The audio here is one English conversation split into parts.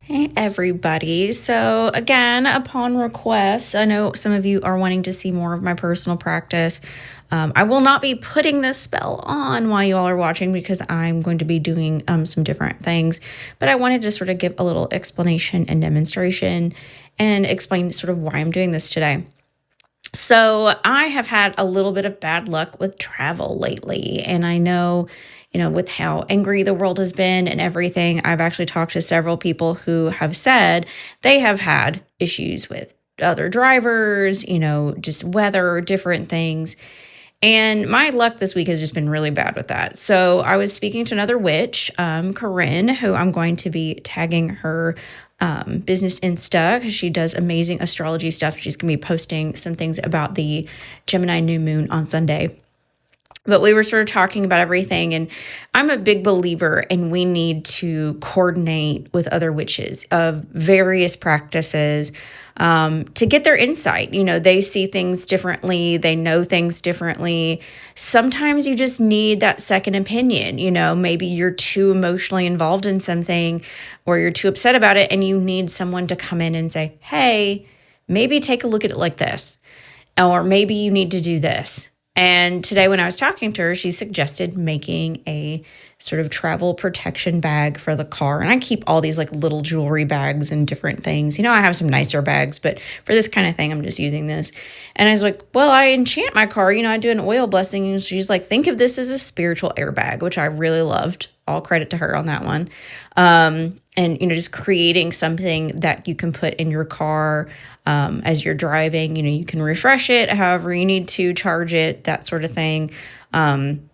Hey everybody. So again, upon request, I know some of you are wanting to see more of my personal practice. I will not be putting this spell on while you all are watching because I'm going to be doing some different things, but I wanted to sort of give a little explanation and demonstration and explain sort of why I'm doing this today. So I have had a little bit of bad luck with travel lately, and I know, with how angry the world has been and everything, I've actually talked to several people who have said they have had issues with other drivers, just weather, different things. And my luck this week has just been really bad with that. So I was speaking to another witch, Corinne, who I'm going to be tagging her business Insta because she does amazing astrology stuff. She's going to be posting some things about the Gemini new moon on Sunday. But we were sort of talking about everything, and I'm a big believer in we need to coordinate with other witches of various practices to get their insight. They see things differently, they know things differently. Sometimes you just need that second opinion. Maybe you're too emotionally involved in something or you're too upset about it, and you need someone to come in and say, hey, maybe take a look at it like this, or maybe you need to do this. And today when I was talking to her, she suggested making a sort of travel protection bag for the car. And I keep all these like little jewelry bags and different things. I have some nicer bags, but for this kind of thing, I'm just using this. And I was like, well, I enchant my car. I do an oil blessing. And she's like, think of this as a spiritual airbag, which I really loved. All credit to her on that one. And, just creating something that you can put in your car as you're driving. You can refresh it however you need to, charge it, that sort of thing. And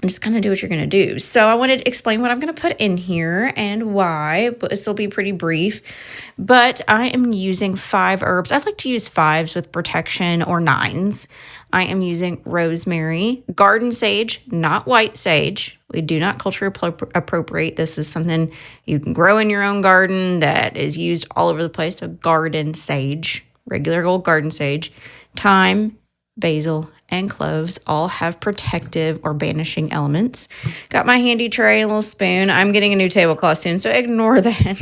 just kind of do what you're going to do. So I wanted to explain what I'm going to put in here and why, but this will be pretty brief. But I am using 5 herbs. I like to use 5s with protection or 9s. I am using rosemary, garden sage, not white sage. We do not culture appropriate. This is something you can grow in your own garden that is used all over the place. So garden sage, regular old garden sage, thyme, basil, and cloves all have protective or banishing elements. Got my handy tray and a little spoon. I'm getting a new tablecloth soon, so ignore that.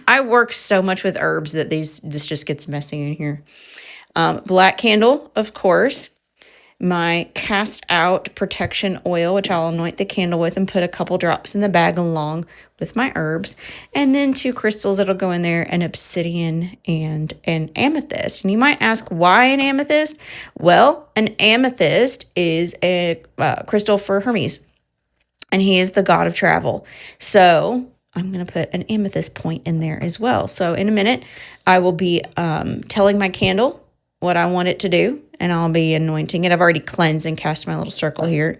I work so much with herbs that this just gets messy in here. Black candle, of course. My cast out protection oil, which I'll anoint the candle with and put a couple drops in the bag along with my herbs. And then 2 crystals that'll go in there, an obsidian and an amethyst. And you might ask, why an amethyst? Well, an amethyst is a crystal for Hermes, and he is the god of travel. So I'm going to put an amethyst point in there as well. So in a minute, I will be telling my candle what I want it to do, and I'll be anointing it. I've already cleansed and cast my little circle here.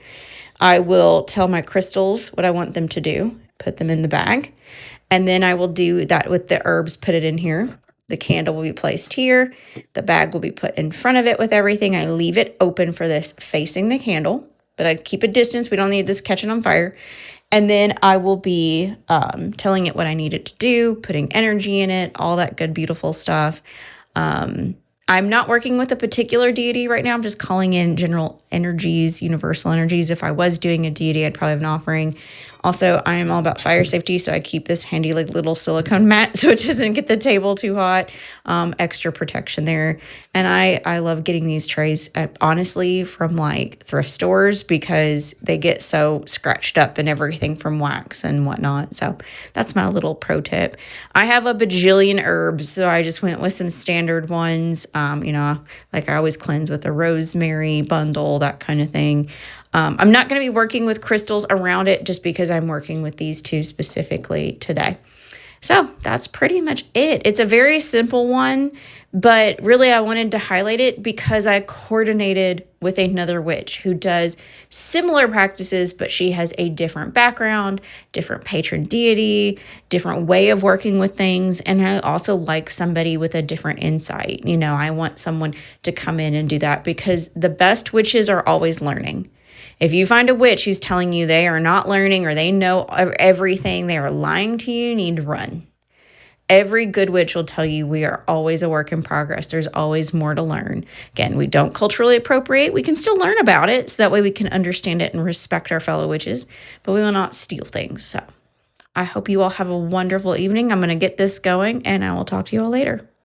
I will tell my crystals what I want them to do, put them in the bag, and then I will do that with the herbs, put it in here. The candle will be placed here. The bag will be put in front of it with everything. I leave it open for this facing the candle, but I keep a distance. We don't need this catching on fire. And then I will be telling it what I need it to do, putting energy in it, all that good, beautiful stuff. I'm not working with a particular deity right now. I'm just calling in general energies, universal energies. If I was doing a deity, I'd probably have an offering. Also, I am all about fire safety, so I keep this handy like little silicone mat so it doesn't get the table too hot. Extra protection there. And I love getting these trays, honestly, from like thrift stores because they get so scratched up and everything from wax and whatnot. So that's my little pro tip. I have a bajillion herbs, so I just went with some standard ones. Like I always cleanse with a rosemary bundle, that kind of thing. I'm not going to be working with crystals around it just because I'm working with these 2 specifically today. So that's pretty much it. It's a very simple one, but really I wanted to highlight it because I coordinated with another witch who does similar practices, but she has a different background, different patron deity, different way of working with things. And I also like somebody with a different insight. I want someone to come in and do that because the best witches are always learning. If you find a witch who's telling you they are not learning or they know everything, they are lying to you, you need to run. Every good witch will tell you we are always a work in progress. There's always more to learn. Again, we don't culturally appropriate. We can still learn about it so that way we can understand it and respect our fellow witches, but we will not steal things. So I hope you all have a wonderful evening. I'm going to get this going and I will talk to you all later.